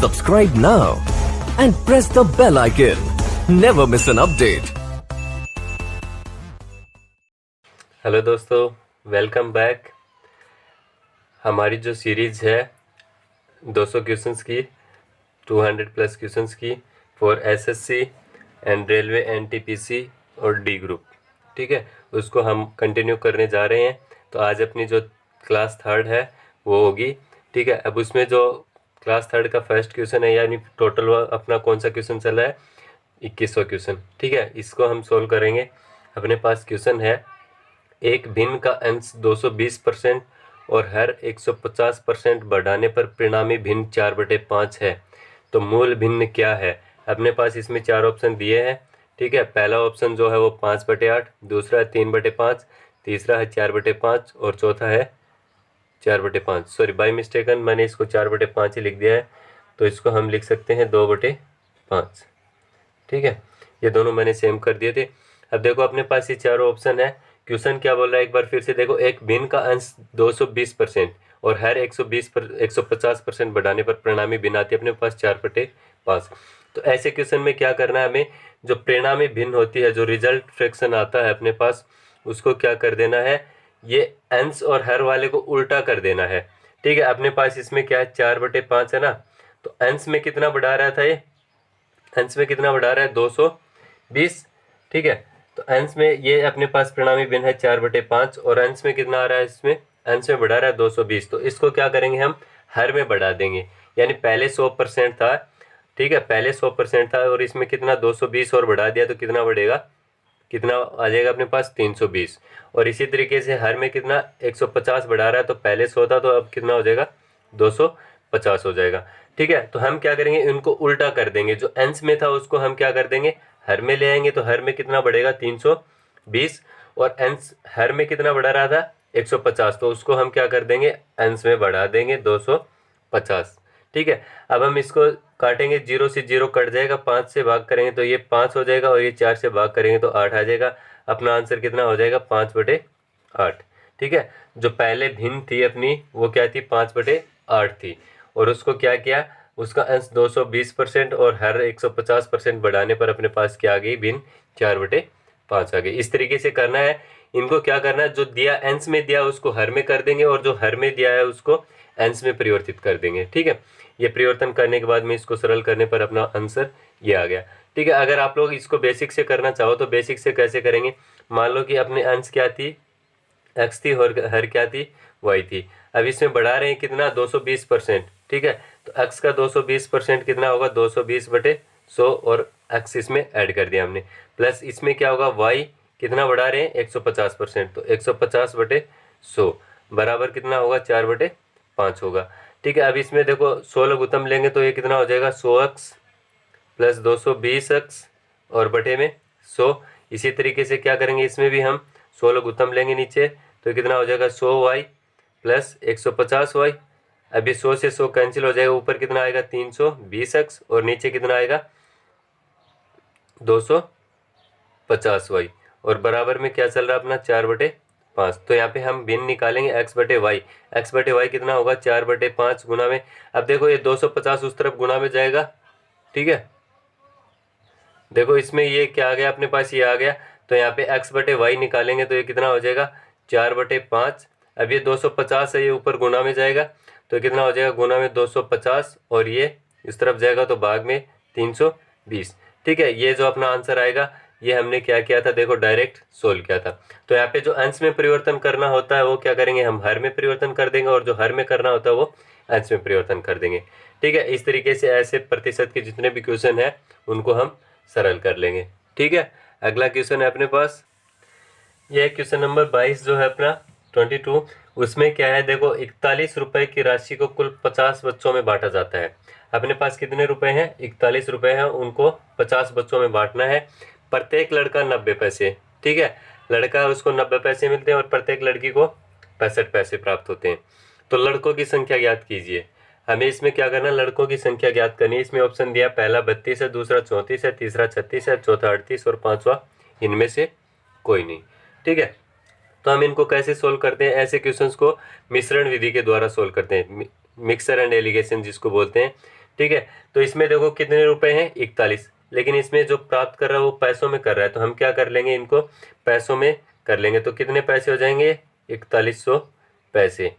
Subscribe now and press the bell icon. Never miss an update. Hello दोस्तों, welcome back. हमारी जो series है 200 questions की, 200 plus questions की for SSC and railway NTPC और D group, ठीक है, उसको हम कंटिन्यू करने जा रहे हैं। तो आज अपनी जो क्लास थर्ड है वो होगी, ठीक है। अब उसमें जो क्लास थर्ड का फर्स्ट क्वेश्चन है, यानी टोटल अपना कौन सा क्वेश्चन चला है, 21वां क्वेश्चन, ठीक है। इसको हम सोल्व करेंगे। अपने पास क्वेश्चन है, एक भिन्न का अंश 220% और हर 150% बढ़ाने पर परिणामी भिन्न 4/5 है, तो मूल भिन्न क्या है। अपने पास इसमें चार ऑप्शन दिए हैं, ठीक है। पहला ऑप्शन जो है वो 5/8, दूसरा है 3/5, तीसरा है 4/5 और चौथा है 4/5। सॉरी, बाय मिस्टेकन मैंने इसको 4/5 ही लिख दिया है, तो इसको हम लिख सकते हैं 2/5, ठीक है। ये दोनों मैंने सेम कर दिए थे। अब देखो अपने पास ये चारों ऑप्शन है। क्वेश्चन क्या बोल रहा है, एक बार फिर से देखो। एक भिन्न का अंश 220% और हर 150% बढ़ाने पर परिणामी भिन्न आती है अपने पास 4/5। तो ऐसे क्वेश्चन में क्या करना है, हमें जो परिणामी भिन्न होती है, जो रिजल्ट फ्रैक्शन आता है अपने पास, उसको क्या कर देना है, ये अंश और हर वाले को उल्टा कर देना है, ठीक है। अपने पास इसमें क्या है, 4/5 है ना, तो अंश में कितना बढ़ा रहा था, ये अंश में कितना बढ़ा रहा है, 220, ठीक है। तो अंश में ये अपने पास परिणामी भिन्न है 4/5 और अंश में कितना आ रहा है, इसमें अंश में बढ़ा रहा है 220। तो इसको क्या करेंगे, हम हर में बढ़ा देंगे। यानी पहले 100% था, ठीक है, पहले 100% था और इसमें कितना 220 और बढ़ा दिया, तो कितना बढ़ेगा, कितना आ जाएगा अपने पास 320। और इसी तरीके से हर में कितना 150 बढ़ा रहा है, तो पहले 100 था, तो अब कितना हो जाएगा 250 हो जाएगा, ठीक है। तो हम क्या करेंगे, इनको उल्टा कर देंगे। जो अंश में था उसको हम क्या कर देंगे, हर में ले आएंगे, तो हर में कितना बढ़ेगा 320 और अंश हर में कितना बढ़ा रहा था 150, तो उसको हम क्या कर देंगे, अंश में बढ़ा देंगे 250, ठीक है। अब हम इसको काटेंगे, 0 से 0 कट जाएगा, 5 से भाग करेंगे तो ये 5 हो जाएगा और ये 4 से भाग करेंगे तो 8 आ जाएगा। अपना आंसर कितना हो जाएगा, 5/8, ठीक है। जो पहले भिन्न थी अपनी वो क्या थी, 5/8 थी, और उसको क्या किया, उसका अंश 220% और हर 150% बढ़ाने पर अपने पास क्या आ गई, भिन्न 4/5 आ गई। इस तरीके से करना है। इनको क्या करना है, जो दिया अंश में दिया उसको हर में कर देंगे और जो हर में दिया है उसको अंश में परिवर्तित कर देंगे, ठीक है। ये परिवर्तन करने के बाद में इसको सरल करने पर अपना आंसर ये आ गया, ठीक है। अगर आप लोग इसको बेसिक से करना चाहो तो बेसिक से कैसे करेंगे, मान लो कि अपने अंश क्या थी, एक्स थी और हर क्या थी, वाई थी। अब इसमें बढ़ा रहे हैं कितना, 220%, ठीक है। तो एक्स का 220% कितना होगा, 220/100 और एक्स इसमें ऐड कर दिया हमने, प्लस इसमें क्या होगा, वाई कितना बढ़ा रहे हैं 150%, तो 150/100 बराबर कितना होगा, 4/5 होगा, ठीक है। अब इसमें देखो 100 लघुत्तम लेंगे तो ये कितना हो जाएगा, 100x प्लस 220x और बटे में 100। इसी तरीके से क्या करेंगे, इसमें भी हम 100 लघुत्तम लेंगे नीचे, तो कितना हो जाएगा 100y प्लस 150y। अभी 100 से 100 कैंसिल हो जाएगा, ऊपर कितना आएगा 320x और नीचे कितना आएगा 250y और बराबर में क्या चल रहा है अपना 4/5। तो यहाँ पे हम भिन्न निकालेंगे x/y। x/y कितना होगा, 4/5 गुना में। अब देखो ये 250 उस तरफ गुना में जाएगा, ठीक है। देखो इसमें ये क्या आ गया अपने पास, ये आ गया, तो यहाँ पे x/y निकालेंगे तो ये कितना हो जाएगा 4/5। अब ये 250 है, ये ऊपर गुना में जाएगा तो कितना हो जाएगा, गुना में 250 और ये इस तरफ जाएगा तो भाग में 320, ठीक है। ये जो अपना आंसर आएगा ये हमने क्या किया था, देखो डायरेक्ट सोल्व किया था। तो यहाँ पे जो अंश में परिवर्तन करना होता है वो क्या करेंगे, हम हर में परिवर्तन कर देंगे और जो हर में करना होता है वो अंश में परिवर्तन कर देंगे, ठीक है। इस तरीके से ऐसे प्रतिशत के जितने भी क्वेश्चन है उनको हम सरल कर लेंगे, ठीक है। अगला क्वेश्चन है अपने पास, यह क्वेश्चन नंबर 22 जो है अपना 22। उसमें क्या है, देखो 41 रुपए की राशि को कुल 50 बच्चों में बांटा जाता है। अपने पास कितने रुपए हैं, 41 रुपए हैं, उनको 50 बच्चों में बांटना है। प्रत्येक लड़का 90 पैसे, ठीक है, लड़का उसको 90 पैसे मिलते हैं और प्रत्येक लड़की को 65 पैसे प्राप्त होते हैं। तो लड़कों की संख्या ज्ञात कीजिए। हमें इसमें क्या करना है, लड़कों की संख्या ज्ञात करनी है। इसमें ऑप्शन दिया, पहला 32 है, दूसरा 34 है, तीसरा 36 है, चौथा 38 और पांचवा इनमें से कोई नहीं, ठीक है। तो हम इनको कैसे सोल्व करते हैं, ऐसे क्वेश्चंस को मिश्रण विधि के द्वारा सोल्व करते हैं। मिक्सर एंड एलिगेशन जिसको बोलते हैं। ठीक है, तो इसमें देखो कितने रुपए हैं, 41, लेकिन इसमें जो प्राप्त कर रहा है वो पैसों में कर रहा है, तो हम क्या कर लेंगे, इनको पैसों में कर लेंगे। तो कितने पैसे हो जाएंगे, 4100 पैसे।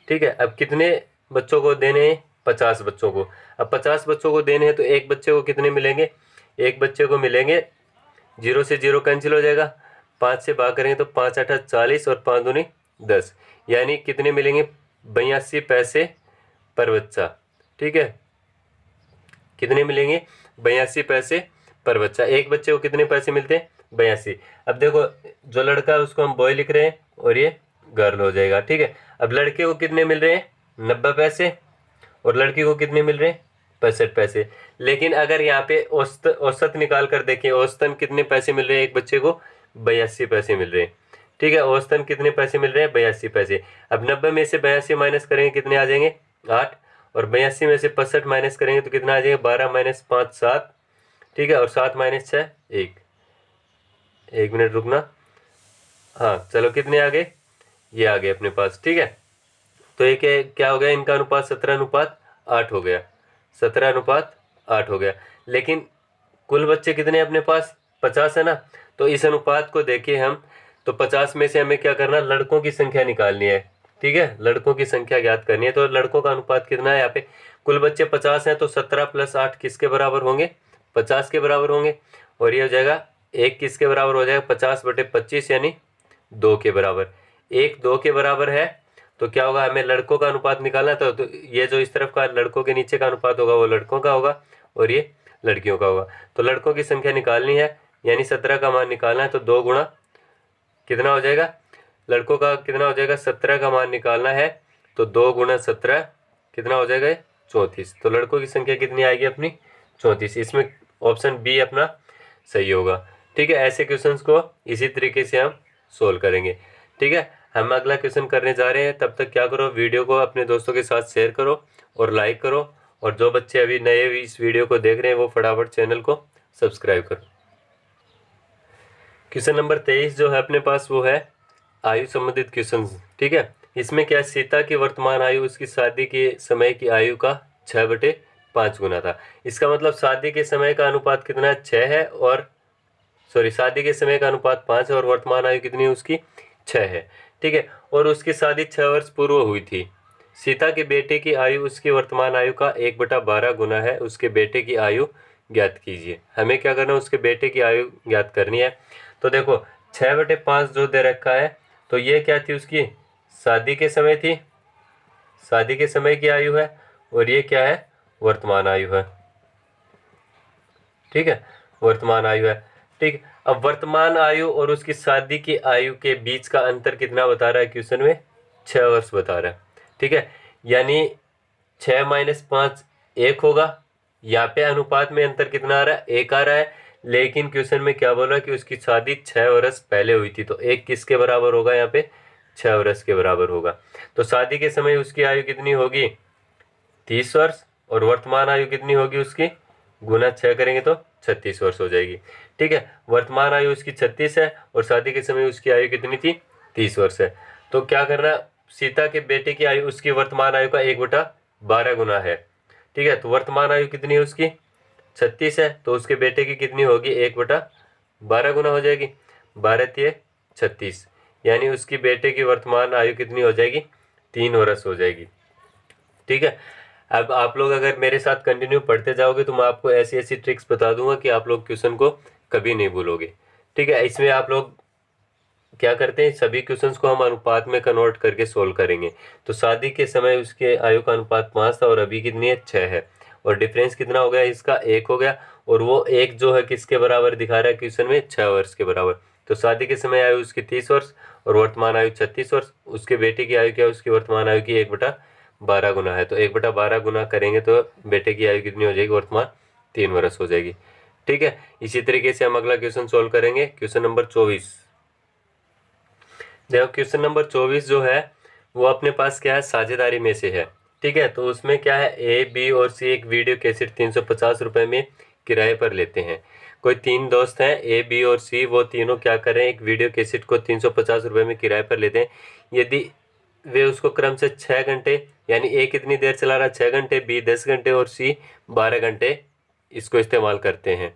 ठीक है, अब कितने बच्चों को देने हैं, 50 बच्चों को। अब 50 बच्चों को देने हैं तो एक बच्चे को कितने मिलेंगे, एक बच्चे को मिलेंगे, 0 से 0 कैंसिल हो जाएगा, 5 से भाग करेंगे तो 5 8 40 और 5 दूनी 10, यानी कितने मिलेंगे, 82 पैसे पर बच्चा। ठीक है, कितने मिलेंगे, 82 पैसे पर बच्चा। एक बच्चे को कितने पैसे मिलते हैं, 82। अब देखो जो लड़का है उसको हम बॉय लिख रहे हैं और ये गर्ल हो जाएगा। ठीक है, अब लड़के को कितने मिल रहे हैं, 90 पैसे, और लड़की को कितने मिल रहे हैं, 65 पैसे। लेकिन अगर यहाँ पे औसत निकाल कर देखें, औसतन कितने पैसे मिल रहे हैं एक बच्चे को, 82 पैसे मिल रहे हैं। ठीक है, औसतन कितने पैसे मिल रहे हैं, 82 पैसे। अब 90 में से 82 माइनस करेंगे कितने आ जाएंगे, 8, और 82 में से 65 माइनस करेंगे तो कितना आ जाएगा, 12 माइनस 5 7। ठीक है, और 7 माइनस 6 1 मिनट रुकना, हाँ चलो कितने आ गए, ये आ गए अपने पास। ठीक है, तो ये क्या हो गया, इनका अनुपात 17:8 हो गया, 17:8 हो गया। लेकिन कुल बच्चे कितने अपने पास, 50 है ना, तो इस अनुपात को देखिए हम, तो 50 में से हमें क्या करना, लड़कों की संख्या निकालनी है। ठीक है, लड़कों की संख्या ज्ञात करनी है। तो लड़कों का अनुपात कितना है, यहाँ पे कुल बच्चे 50 हैं, तो 17 + 8 किसके बराबर होंगे, 50 के बराबर होंगे। और ये हो जाएगा 1 किसके बराबर हो जाएगा, 50/25 यानी 2 के बराबर। 1 2 के बराबर है, तो क्या होगा, हमें लड़कों का अनुपात निकालना है। तो ये जो इस तरफ का लड़कों के नीचे का अनुपात होगा वो लड़कों का होगा और ये लड़कियों का होगा। तो लड़कों की संख्या निकालनी है, यानी 17 का मान निकालना है, तो 2 गुणा कितना हो जाएगा, लड़कों का कितना हो जाएगा, 17 का मान निकालना है, तो 2 गुणा 17 कितना हो जाएगा, 34। तो लड़कों की संख्या कितनी आएगी अपनी, 34। इसमें ऑप्शन बी अपना सही होगा। ठीक है, ऐसे क्वेश्चंस को इसी तरीके से हम सोल्व करेंगे। ठीक है, हम अगला क्वेश्चन करने जा रहे हैं। तब तक क्या करो, वीडियो को अपने दोस्तों के साथ शेयर करो और लाइक करो, और जो बच्चे अभी नए इस वीडियो को देख रहे हैं वो फटाफट चैनल को सब्सक्राइब करो। क्वेश्चन नंबर 23 जो है अपने पास वो है आयु संबंधित क्वेश्चन। ठीक है, इसमें क्या, सीता की वर्तमान आयु उसकी शादी के समय की आयु का 6/5 गुना था। इसका मतलब शादी के समय का अनुपात कितना है, 6 है, और शादी के समय का अनुपात 5 है, और वर्तमान आयु कितनी है उसकी, 6 है। ठीक है, और उसकी शादी 6 वर्ष पूर्व हुई थी। सीता के बेटे की आयु उसकी वर्तमान आयु का 1/12 गुना है। उसके बेटे की आयु ज्ञात कीजिए। हमें क्या करना है, उसके बेटे की आयु ज्ञात करनी है। तो देखो 6/5 जो दे रखा है, तो ये क्या थी, उसकी शादी के समय थी, शादी के समय की आयु है, और ये क्या है, वर्तमान आयु है। ठीक है, वर्तमान आयु है। ठीक, अब वर्तमान आयु और उसकी शादी की आयु के बीच का अंतर कितना बता रहा है क्वेश्चन में, 6 वर्ष बता रहा है। ठीक है, यानी 6 - 5 1 होगा। यहाँ पे अनुपात में अंतर कितना आ रहा है, 1 आ रहा है, लेकिन क्वेश्चन में क्या बोला कि उसकी शादी 6 वर्ष पहले हुई थी, तो 1 किसके बराबर होगा, यहाँ पे 6 वर्ष के बराबर होगा। तो शादी के समय उसकी आयु कितनी होगी, 30 वर्ष, और वर्तमान आयु कितनी होगी उसकी, गुना 6 करेंगे तो 36 वर्ष हो जाएगी। ठीक है, वर्तमान आयु उसकी 36 है, और शादी के समय उसकी आयु कितनी थी, 30 वर्ष है। तो क्या करना, सीता के बेटे की आयु उसकी वर्तमान आयु का 1/12 गुना है। ठीक है, तो वर्तमान आयु कितनी है उसकी, 36 है, तो उसके बेटे की कितनी होगी, 1/12 गुना हो जाएगी, 12 × 36, यानी उसकी बेटे की वर्तमान आयु कितनी हो जाएगी, 3 वर्ष हो जाएगी। ठीक है, अब आप लोग अगर मेरे साथ कंटिन्यू पढ़ते जाओगे तो मैं आपको ऐसी ऐसी ट्रिक्स बता दूंगा कि आप लोग क्वेश्चन को कभी नहीं भूलोगे। ठीक है, इसमें आप लोग क्या करते हैं, सभी क्वेश्चंस को हम अनुपात में कन्वर्ट करके सोल्व करेंगे। तो शादी के समय उसके आयु का अनुपात 5 था, और अभी कितनी है, 6 है, और डिफरेंस कितना हो गया इसका, 1 हो गया, और वो 1 जो है किसके बराबर दिखा रहा है क्वेश्चन में, 6 वर्ष के बराबर। तो शादी के समय आयु उसकी 30 वर्ष और वर्तमान आयु 36 वर्ष। उसके बेटे की आयु क्या है, उसकी वर्तमान आयु की 1/12 गुना है, तो 1/12 गुना करेंगे तो बेटे की आयु कितनी हो जाएगी, वर्तमान 3 वर्ष हो जाएगी। ठीक है, इसी तरीके से हम अगला क्वेश्चन सोल्व करेंगे। क्वेश्चन नंबर 24 देखो, क्वेश्चन नंबर 24 जो है वो अपने पास क्या है, साझेदारी में से है। ठीक है, तो उसमें क्या है, ए बी और सी एक वीडियो कैसेट 350 रुपये में किराए पर लेते हैं। कोई 3 दोस्त हैं, ए बी और सी, वो तीनों क्या कर रहे हैं, एक वीडियो कैसेट को 350 रुपये में किराए पर लेते हैं। यदि वे उसको क्रम से 6 घंटे, यानी ए कितनी देर चला रहा, 6 घंटे, बी 10 घंटे और सी 12 घंटे इसको इस्तेमाल करते हैं।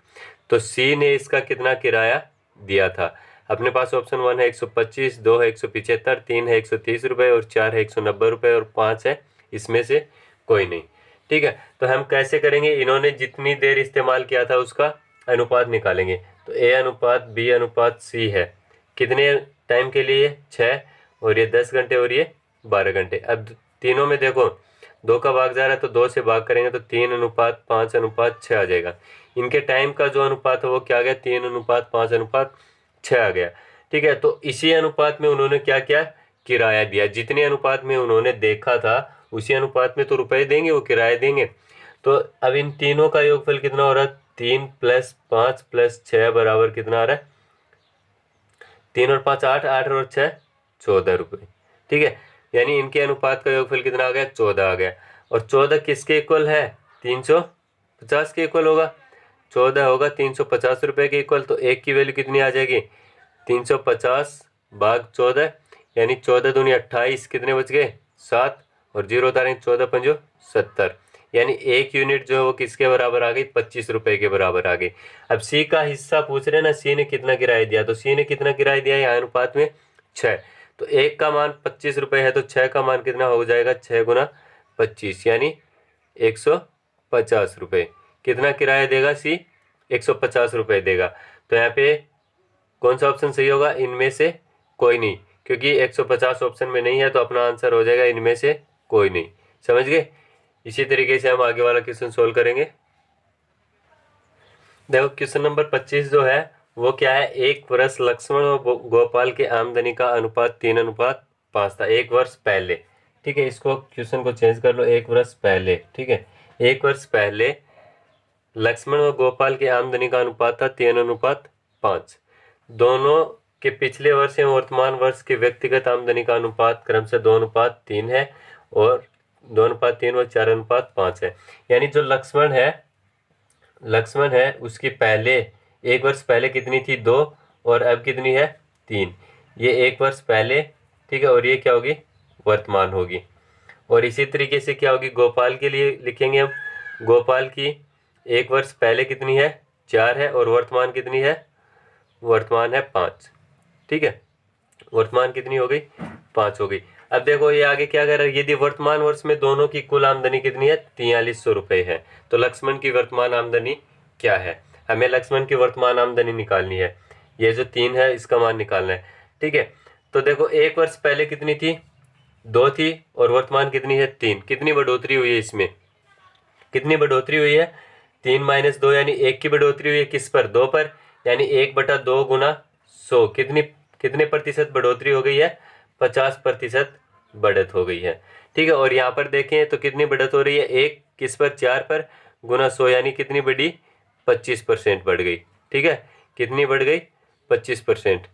तो सी ने इसका कितना किराया दिया था। अपने पास ऑप्शन 1 है 125, 2 है 175, 3 है 130 रुपये और 4 है 190 रुपये और 5 है इसमें से कोई नहीं। ठीक है, तो हम कैसे करेंगे, इन्होंने जितनी देर इस्तेमाल किया था उसका अनुपात निकालेंगे। तो ए अनुपात बी अनुपात सी है, कितने टाइम के लिए, 6, और ये 10 घंटे और ये 12 घंटे। अब तीनों में देखो 2 का भाग जा रहा है तो 2 से भाग करेंगे तो 3 अनुपात 5 अनुपात 6 आ जाएगा। इनके टाइम का जो अनुपात है वो क्या आ गया, 3 अनुपात 5 अनुपात 6 आ गया। ठीक है, तो इसी अनुपात में उन्होंने क्या किया, किराया दिया। जितने अनुपात में उन्होंने देखा था उसी अनुपात में तो रुपए देंगे, वो किराया देंगे। तो अब इन तीनों का योगफल कितना हो रहा है, 3 + 5 + 6 बराबर कितना आ रहा है, 3 और 5 8, 8 और 6 14 रुपये। ठीक है, यानी इनके अनुपात का योगफल कितना आ गया, 14 आ गया। और 14 किसके इक्वल है, 350 के इक्वल होगा। 14 होगा 350 रुपये के इक्वल, तो एक की वैल्यू कितनी आ जाएगी, 350 भाग 14, यानी 14 दूनी 28, कितने बच गए, 7, और 0 उतारेंगे 14 पंजो 70, यानी एक यूनिट जो है वो किसके बराबर आ गई, 25 रुपये के बराबर आ गई। अब सी का हिस्सा पूछ रहे ना, सी ने कितना किराया दिया, तो सी ने कितना किराया दिया यहाँ अनुपात में 6, तो एक का मान 25 रुपये है तो 6 का मान कितना हो जाएगा, 6 गुना 25 यानी 150 रुपये। कितना किराया देगा सी, 150 रुपये देगा। तो यहाँ पे कौन सा ऑप्शन सही होगा, इनमें से कोई नहीं, क्योंकि 150 ऑप्शन में नहीं है तो अपना आंसर हो जाएगा इनमें से कोई नहीं। समझ गए। इसी तरीके से हम आगे वाला क्वेश्चन सोल्व करेंगे। देखो क्वेश्चन नंबर 25 जो है वो क्या है, एक वर्ष लक्ष्मण और गोपाल के आमदनी का अनुपात 3:5 था एक वर्ष पहले। ठीक है, इसको क्वेश्चन को चेंज कर लो, एक वर्ष पहले। ठीक है, एक वर्ष पहले लक्ष्मण और गोपाल की आमदनी का अनुपात था 3:5। दोनों के पिछले वर्ष एवं वर्तमान वर्ष की व्यक्तिगत आमदनी का अनुपात क्रम से 2:3 है और 2:3 और 4:5 है। यानी जो लक्ष्मण है उसकी पहले एक वर्ष पहले कितनी थी, 2, और अब कितनी है, 3। ये एक वर्ष पहले, ठीक है, और ये क्या होगी, वर्तमान होगी। और इसी तरीके से क्या होगी, गोपाल के लिए लिखेंगे हम, गोपाल की एक वर्ष पहले कितनी है, 4 है, और वर्तमान कितनी है, वर्तमान है 5। ठीक है, वर्तमान कितनी हो गई, 5 हो गई। अब देखो ये आगे क्या कर रहा है, यदि वर्तमान वर्ष में दोनों की कुल आमदनी कितनी है, 4300 रुपये है, तो लक्ष्मण की वर्तमान आमदनी क्या है, हमें लक्ष्मण की वर्तमान आमदनी निकालनी है। ये जो 3 है इसका मान निकालना है। ठीक है, तो देखो एक वर्ष पहले कितनी थी, 2 थी, और वर्तमान कितनी है, 3। कितनी बढ़ोतरी हुई है इसमें, कितनी बढ़ोतरी हुई है, 3 - 2 यानी 1 की बढ़ोतरी हुई है, किस पर, 2 पर, यानी 1/2 गुना 100। कितने प्रतिशत बढ़ोतरी हो गई है, 50% बढ़त हो गई है। ठीक है, और यहाँ पर देखें तो कितनी बढ़त हो रही है, 1 किस पर, 4 पर, गुना 100 यानी कितनी बढ़ी, 25% बढ़ गई। ठीक है, कितनी बढ़ गई, 25%।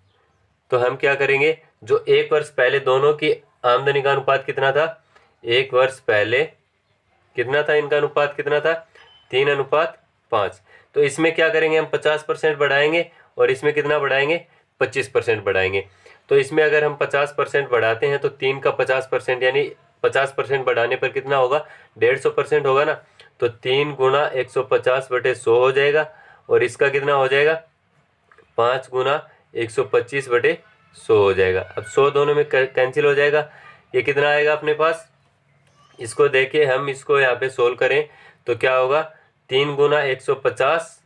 तो हम क्या करेंगे, जो एक वर्ष पहले दोनों की आमदनी का अनुपात कितना था, एक वर्ष पहले कितना था, इनका अनुपात कितना था, 3:5। तो इसमें क्या करेंगे हम, 50% बढ़ाएंगे और इसमें कितना बढ़ाएंगे, 25% बढ़ाएंगे। तो इसमें अगर हम 50% बढ़ाते हैं तो 3 का 50% यानी 50% बढ़ाने पर कितना होगा, 150% होगा ना। तो 3 गुना 150/100 हो जाएगा, और इसका कितना हो जाएगा, 5 गुना 125/100 हो जाएगा। अब 100 दोनों में कैंसिल हो जाएगा, ये कितना आएगा अपने पास, इसको देके हम इसको यहाँ पे सोल्व करें तो क्या होगा, 3 गुना 150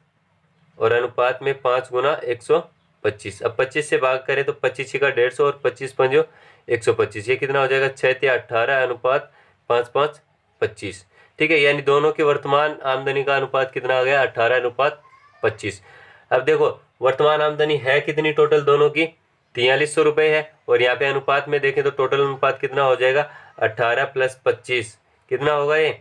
और अनुपात में 5 गुना 125। अब 25 से भाग करें तो 25 का 150 और 25 पंजो 125, ये कितना हो जाएगा, 6 × 18 अनुपात 5 × 5 = 25। ठीक है, यानी दोनों के वर्तमान आमदनी का अनुपात कितना आ गया, 18:25। अब देखो वर्तमान आमदनी है कितनी टोटल दोनों की, 4300 रुपये है, और यहाँ पे अनुपात में देखें तो टोटल अनुपात कितना हो जाएगा, 18 + 25 कितना होगा, ये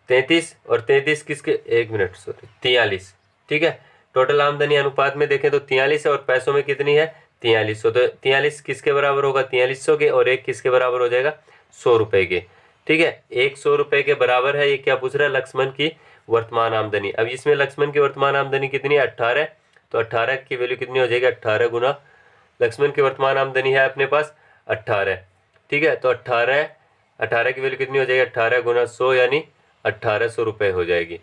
33, और 33 किसके, 1 मिनट सॉरी 43। ठीक है, टोटल आमदनी अनुपात में देखें तो 43 है, और पैसों में कितनी है, 4300। तो 43 किसके बराबर होगा, 4300 के, और 1 किसके बराबर हो जाएगा, 100 रुपये के। ठीक है, 100 रुपये के बराबर है। ये क्या पूछ रहा है, लक्ष्मण की वर्तमान आमदनी। अब इसमें लक्ष्मण की वर्तमान आमदनी कितनी है, 18, तो 18 की वैल्यू कितनी हो जाएगी, 18 गुना लक्ष्मण की वर्तमान आमदनी है अपने पास 18, ठीक है, तो 18 की वैल्यू कितनी हो जाएगी, 18 गुना 100 यानी 1800 रुपये हो जाएगी।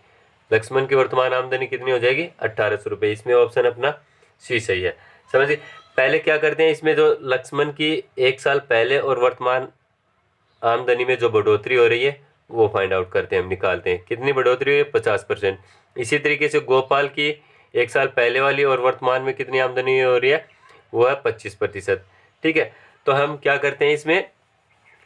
लक्ष्मण की वर्तमान आमदनी कितनी हो जाएगी, 1800 रुपये। इसमें ऑप्शन अपना सी सही है। समझिए, पहले क्या करते हैं, इसमें जो लक्ष्मण की 1 साल पहले और वर्तमान आमदनी में जो बढ़ोतरी हो रही है वो फाइंड आउट करते हैं, हम निकालते हैं कितनी बढ़ोतरी हुई है, 50%। इसी तरीके से गोपाल की 1 साल पहले वाली और वर्तमान में कितनी आमदनी हो रही है, वो है 25%। ठीक है, तो हम क्या करते हैं,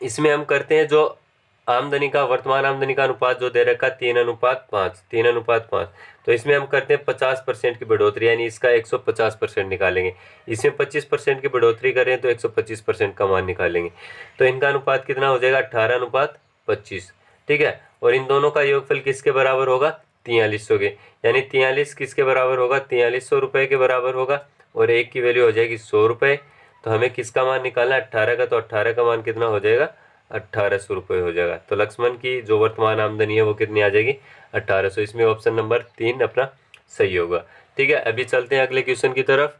इसमें हम करते हैं जो आमदनी का वर्तमान आमदनी का अनुपात जो दे रखा 3:5, 3:5। तो इसमें हम करते हैं 50% की बढ़ोतरी, यानी इसका 150% निकालेंगे। इसमें 25% की बढ़ोतरी करें तो 125% का मान निकालेंगे। तो इनका अनुपात कितना हो जाएगा, 18:25। ठीक है, और इन दोनों का योगफल किसके बराबर होगा, 4300 के। यानी 43 किसके बराबर होगा, 4300 रुपये के बराबर होगा, और एक की वैल्यू हो जाएगी 100 रुपये। तो हमें किसका मान निकालना है, 18 का, तो 18 का मान कितना हो जाएगा, 1800 रुपये हो जाएगा। तो लक्ष्मण की जो वर्तमान आमदनी है वो कितनी आ जाएगी, 1800। इसमें ऑप्शन नंबर 3 अपना सही होगा। ठीक है, अभी चलते हैं अगले क्वेश्चन की तरफ।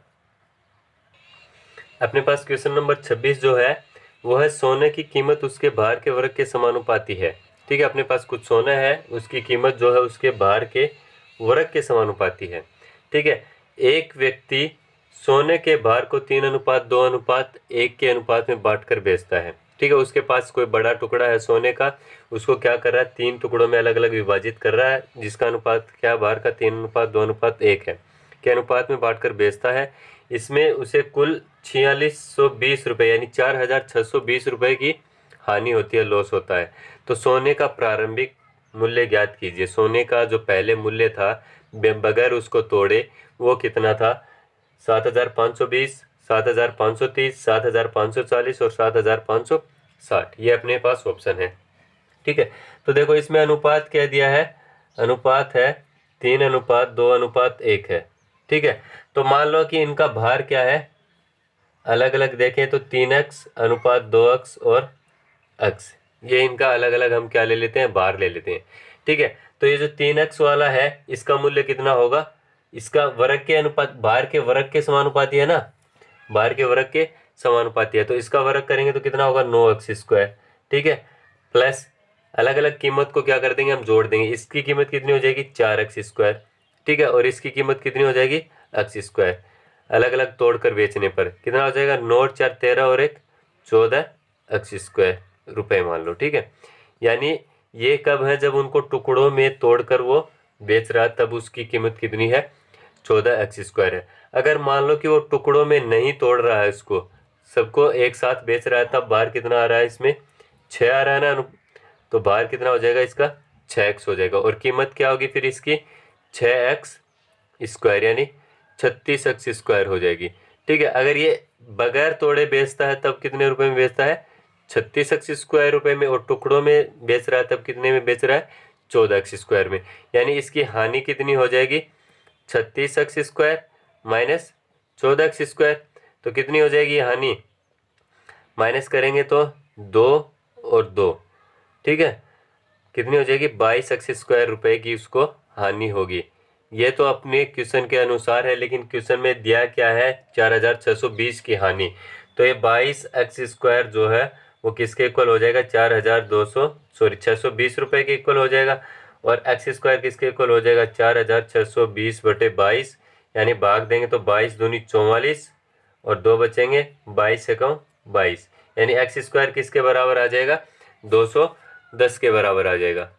अपने पास क्वेश्चन नंबर 26 जो है वो है सोने की कीमत उसके भार के वर्ग के समानुपाती है। ठीक है, अपने पास कुछ सोना है, उसकी कीमत जो है उसके भार के वर्ग के समानुपाती है। ठीक है, एक व्यक्ति सोने के भार को 3:2:1 के अनुपात में बांटकर बेचता है। ठीक है, उसके पास कोई बड़ा टुकड़ा है सोने का, उसको क्या कर रहा है, 3 टुकड़ों में अलग अलग विभाजित कर रहा है, जिसका अनुपात क्या, भार का 3:2:1 है के अनुपात में बांटकर बेचता है। इसमें उसे कुल 4620 रुपये यानी 4620 रुपये की हानि होती है, लॉस होता है। तो सोने का प्रारंभिक मूल्य ज्ञात कीजिए। सोने का जो पहले मूल्य था बगैर उसको तोड़े वो कितना था, 7520, 7530, 7540 और 7560। ये अपने पास ऑप्शन है। ठीक है, तो देखो इसमें अनुपात क्या दिया है, अनुपात है 3:2:1 है। ठीक है, तो मान लो कि इनका भार क्या है, अलग अलग देखें तो 3x:2x और x, ये इनका अलग अलग हम क्या ले लेते हैं, भार ले लेते हैं। ठीक है, तो ये जो 3x वाला है इसका मूल्य कितना होगा, इसका वर्ग के अनुपात, भार के वर्ग के समानुपाती है ना, भार के वर्ग के समानुपाती है, तो इसका वर्ग करेंगे तो कितना होगा, 9x²। ठीक है, प्लस अलग अलग कीमत को क्या कर देंगे, हम जोड़ देंगे। इसकी कीमत कितनी हो जाएगी, 4x²। ठीक है, और इसकी कीमत कितनी हो जाएगी, x²। अलग अलग तोड़कर बेचने पर कितना हो जाएगा, 9 और 4 13 और 1 14x² रुपये मान लो। ठीक है, यानी ये कब है, जब उनको टुकड़ों में तोड़कर वो बेच रहा है, तब उसकी कीमत कितनी है, 14x² है। अगर मान लो कि वो टुकड़ों में नहीं तोड़ रहा है, इसको सबको एक साथ बेच रहा है, तब भार कितना आ रहा है, इसमें 6 आ रहा है ना, तो भार कितना हो जाएगा इसका, 6x हो जाएगा। और कीमत क्या होगी फिर इसकी, 6x² यानी 36x² हो जाएगी। ठीक है, अगर ये बगैर तोड़े बेचता है तब कितने रुपए में बेचता है, 36x² रुपये में, और टुकड़ों में बेच रहा है तब कितने में बेच रहा है, 14x² में। यानी इसकी हानि कितनी हो जाएगी, 36x² माइनस 14x²। तो कितनी हो जाएगी हानि, माइनस करेंगे तो 2 और 2। ठीक है, कितनी हो जाएगी, 22x² रुपये की उसको हानि होगी। ये तो अपने क्वेश्चन के अनुसार है, लेकिन क्वेश्चन में दिया क्या है, 4620 की हानि। तो ये 22x² जो है वो किसके इक्वल हो जाएगा, 620 रुपये के इक्वल हो जाएगा। और x² किसके इक्वल हो जाएगा, 4620/22, यानी भाग देंगे तो 22 दूनी 44 और 2 बचेंगे, 22 एकम 22, यानी x² किसके बराबर आ जाएगा, 210 के बराबर आ जाएगा।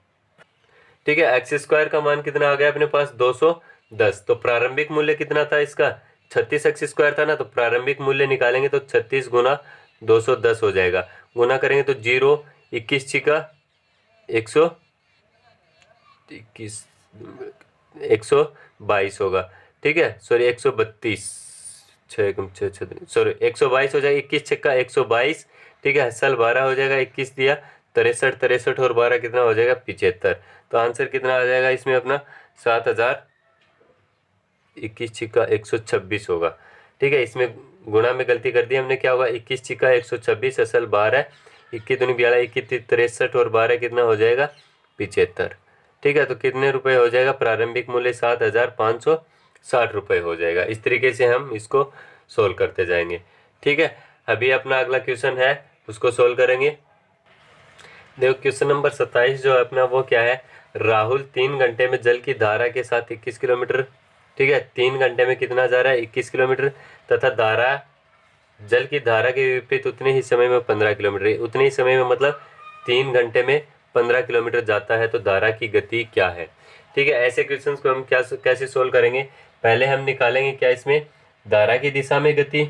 ठीक है, x² का मान कितना आ गया अपने पास, 210। तो प्रारंभिक मूल्य कितना था इसका, 36x² था ना, तो प्रारंभिक मूल्य निकालेंगे तो 36 गुना 210 हो जाएगा। गुना करेंगे तो 0 21 छिका 122 होगा। ठीक है, सॉरी 132, 122 हो जाएगा, 21 छक्का 122। ठीक है, सल 12 हो जाएगा, 21 दिया 63 और 12 कितना हो जाएगा, 75। तो आंसर कितना आ जाएगा इसमें अपना, 7000, 21 छिक्का 126 होगा। ठीक है, इसमें गुणा में गलती कर दी हमने, क्या होगा, 21 छिक्का 126, असल 12, 21 दूनी 42, 21 63 और 12 कितना हो जाएगा, 75। ठीक है, तो कितने रुपए हो जाएगा, प्रारंभिक मूल्य 7560 रुपये हो जाएगा। इस तरीके से हम इसको सोल्व करते जाएंगे। ठीक है, अभी अपना अगला क्वेश्चन है उसको सोल्व करेंगे। देखो क्वेश्चन नंबर 27 जो है अपना वो क्या है, राहुल 3 घंटे में जल की धारा के साथ 21 किलोमीटर, ठीक है, 3 घंटे में कितना जा रहा है 21 किलोमीटर, तथा धारा जल की धारा के विपरीत उतने ही समय में 15 किलोमीटर, उतने ही समय में मतलब 3 घंटे में 15 किलोमीटर जाता है, तो धारा की गति क्या है। ठीक है, ऐसे क्वेश्चन को हम कैसे सोल्व करेंगे, पहले हम निकालेंगे क्या इसमें धारा की दिशा में गति,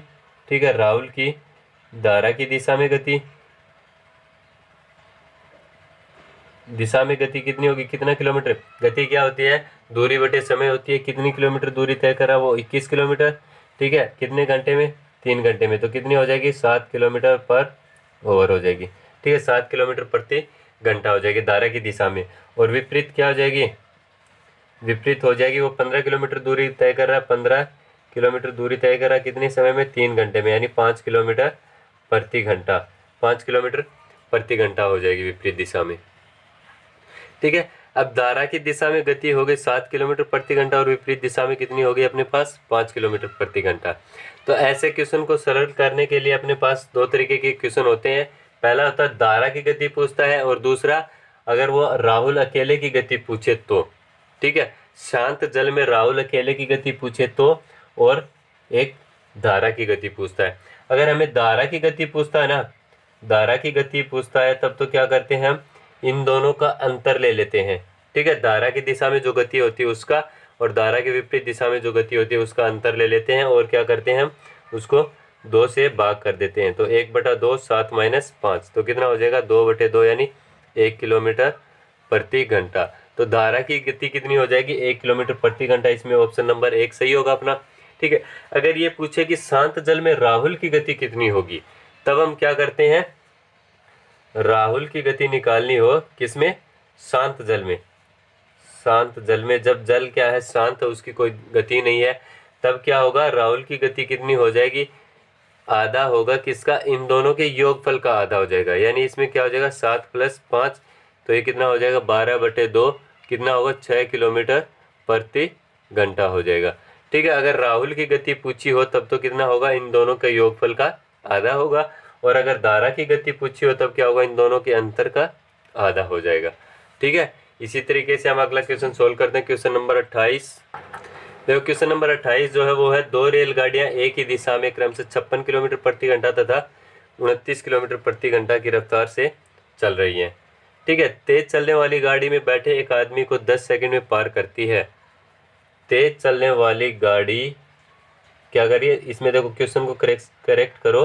ठीक है, राहुल की धारा की दिशा में गति, दिशा में गति कितनी होगी, कितना किलोमीटर, गति क्या होती है दूरी बटे समय होती है, कितनी किलोमीटर दूरी तय करा वो 21 किलोमीटर, ठीक है, कितने घंटे में 3 घंटे में, तो कितनी हो जाएगी 7 किलोमीटर पर ओवर हो जाएगी, ठीक है, 7 किलोमीटर प्रति घंटा हो जाएगी धारा की दिशा में। और विपरीत क्या हो जाएगी, विपरीत हो जाएगी वो 15 किलोमीटर दूरी तय कर रहा है, 15 किलोमीटर दूरी तय कर रहा है कितने समय में 3 घंटे में, यानी 5 किलोमीटर प्रति घंटा, 5 किलोमीटर प्रति घंटा हो जाएगी विपरीत दिशा में। ठीक है, अब धारा की दिशा में गति हो गई 7 किलोमीटर प्रति घंटा और विपरीत दिशा में कितनी होगी अपने पास 5 किलोमीटर प्रति घंटा। तो ऐसे क्वेश्चन को सरल करने के लिए अपने पास दो तरीके के क्वेश्चन होते हैं, पहला होता है धारा की गति पूछता है, और दूसरा अगर वो राहुल अकेले की गति पूछे तो, ठीक है, शांत जल में राहुल अकेले की गति पूछे तो, और एक धारा की गति पूछता है। अगर हमें धारा की गति पूछता है ना, धारा की गति पूछता है तब तो क्या करते हैं हम इन दोनों का अंतर ले लेते हैं, ठीक है, धारा की दिशा में जो गति होती है उसका और धारा के विपरीत दिशा में जो गति होती है उसका अंतर ले लेते हैं, और क्या करते हैं हम उसको 2 से भाग कर देते हैं, तो 1/2 7 - 5, तो कितना हो जाएगा 2/2 यानी 1 किलोमीटर प्रति घंटा। तो धारा की गति कितनी हो जाएगी 1 किलोमीटर प्रति घंटा, इसमें ऑप्शन नंबर 1 सही होगा अपना। ठीक है, अगर ये पूछे कि शांत जल में राहुल की गति कितनी होगी, तब हम क्या करते हैं, राहुल की गति निकालनी हो किसमें, शांत जल में, शांत जल में जब जल क्या है शांत है, उसकी कोई गति नहीं है, तब क्या होगा राहुल की गति कितनी हो जाएगी, आधा होगा किसका, इन दोनों के योगफल का आधा हो जाएगा, यानी इसमें क्या हो जाएगा 7 + 5, तो ये कितना हो जाएगा 12/2, कितना होगा 6 किलोमीटर प्रति घंटा हो जाएगा। ठीक है, अगर राहुल की गति पूछी हो तब तो कितना होगा, इन दोनों के योगफल का आधा होगा, और अगर धारा की गति पूछी हो तब क्या होगा, इन दोनों के अंतर का आधा हो जाएगा। ठीक है, इसी तरीके से हम अगला क्वेश्चन सोल्व करते हैं, क्वेश्चन नंबर 28। देखो क्वेश्चन नंबर 28 जो है वो है 2 रेलगाड़ियां एक ही दिशा में क्रम से 56 किलोमीटर प्रति घंटा तथा 29 किलोमीटर प्रति घंटा की रफ्तार से चल रही हैं। ठीक है, तेज चलने वाली गाड़ी में बैठे एक आदमी को 10 सेकंड में पार करती है। तेज चलने वाली गाड़ी क्या करिए, इसमें देखो क्वेश्चन को करेक्ट करो,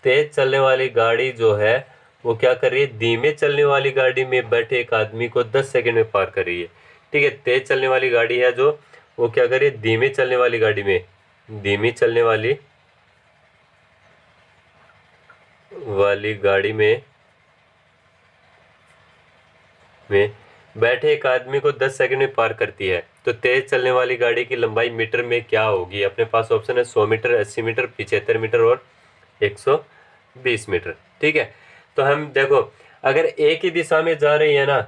तेज चलने वाली गाड़ी जो है वो क्या कर रही है, धीमे चलने वाली गाड़ी में बैठे एक आदमी को 10 सेकंड में पार कर रही है। ठीक है, तेज चलने वाली गाड़ी है जो वो क्या कर रही है, धीमे चलने वाली गाड़ी में, धीमी चलने वाली गाड़ी में बैठे एक आदमी को 10 सेकंड में पार करती है। तो तेज चलने वाली गाड़ी की लंबाई मीटर में क्या होगी, अपने पास ऑप्शन है 100 मीटर, 80 मीटर, 75 मीटर और 120 मीटर। ठीक है, तो हम देखो अगर एक ही दिशा में जा रही है ना,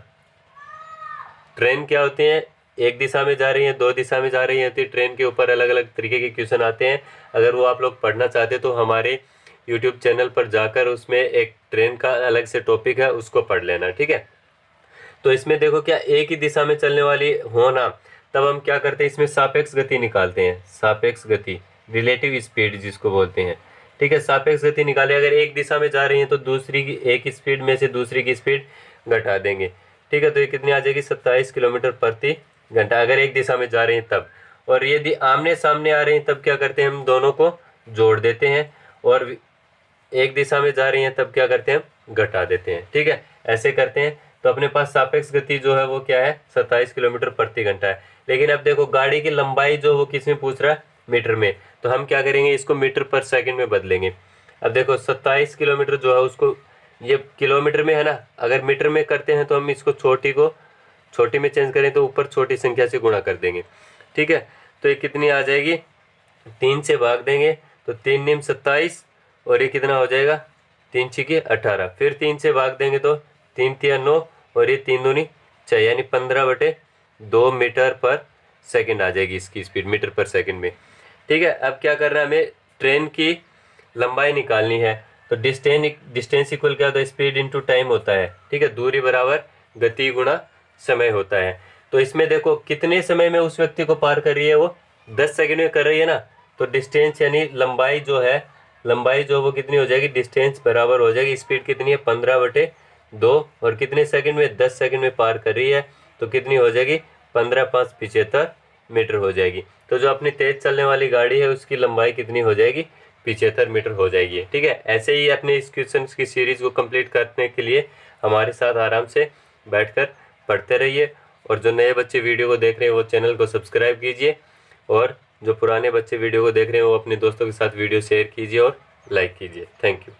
ट्रेन क्या होती है, एक दिशा में जा रही है, 2 दिशा में जा रही है, तो ट्रेन के ऊपर अलग अलग तरीके के क्वेश्चन आते हैं। अगर वो आप लोग पढ़ना चाहते तो हमारे यूट्यूब चैनल पर जाकर उसमें एक ट्रेन का अलग से टॉपिक है, उसको पढ़ लेना। ठीक है, तो इसमें देखो क्या एक ही दिशा में चलने वाली हो ना, तब हम क्या करते हैं इसमें सापेक्ष गति निकालते हैं, सापेक्ष गति, रिलेटिव स्पीड जिसको बोलते हैं। ठीक है, सापेक्ष गति निकाले, अगर एक दिशा में जा रही है तो दूसरी की एक स्पीड में से दूसरी की स्पीड घटा देंगे। ठीक है, तो ये कितनी आ जाएगी 27 किलोमीटर प्रति घंटा, अगर एक दिशा में जा रही है तब। और यदि आमने सामने आ रही है तब क्या करते हैं, हम दोनों को जोड़ देते हैं, और एक दिशा में जा रही है तब क्या करते हैं, हम घटा देते हैं। ठीक है, ऐसे करते हैं, तो अपने पास सापेक्ष गति जो है वो क्या है 27 किलोमीटर प्रति घंटा है। लेकिन अब देखो गाड़ी की लंबाई जो वो किस में पूछ रहा है, मीटर में, तो हम क्या करेंगे इसको मीटर पर सेकंड में बदलेंगे। अब देखो 27 किलोमीटर जो है उसको, ये किलोमीटर में है ना, अगर मीटर में करते हैं तो हम इसको छोटी में चेंज करें तो ऊपर छोटी संख्या से गुणा कर देंगे। ठीक है, तो ये कितनी आ जाएगी, 3 से भाग देंगे तो 3 × 27, और ये कितना हो जाएगा 3 × 6 = 18, फिर 3 से भाग देंगे तो 3 × 3 = 9, और ये 3 × 2 = 6, यानी 15/2 मीटर पर सेकंड आ जाएगी इसकी स्पीड मीटर पर सेकंड में। ठीक है, अब क्या करना है, हमें ट्रेन की लंबाई निकालनी है। तो डिस्टेंस इक्वल क्या होता है, स्पीड इंटू टाइम होता है, ठीक है। दूरी बराबर गति गुणा समय होता है। तो इसमें देखो कितने समय में उस व्यक्ति को पार कर रही है, वो 10 सेकंड में कर रही है ना। तो डिस्टेंस यानी लंबाई जो है, लंबाई जो वो कितनी हो जाएगी, डिस्टेंस बराबर हो जाएगी स्पीड कितनी है 15/2 और कितने सेकंड में, 10 सेकंड में पार कर रही है। तो कितनी हो जाएगी 15×5 75 मीटर हो जाएगी। तो जो अपनी तेज चलने वाली गाड़ी है उसकी लंबाई कितनी हो जाएगी, 75 मीटर हो जाएगी, ठीक है। ऐसे ही अपने इस क्वेश्चन की सीरीज को कंप्लीट करने के लिए हमारे साथ आराम से बैठकर पढ़ते रहिए। और जो नए बच्चे वीडियो को देख रहे हैं वो चैनल को सब्सक्राइब कीजिए, और जो पुराने बच्चे वीडियो को देख रहे हैं वो अपने दोस्तों के साथ वीडियो शेयर कीजिए और लाइक कीजिए। Thank you.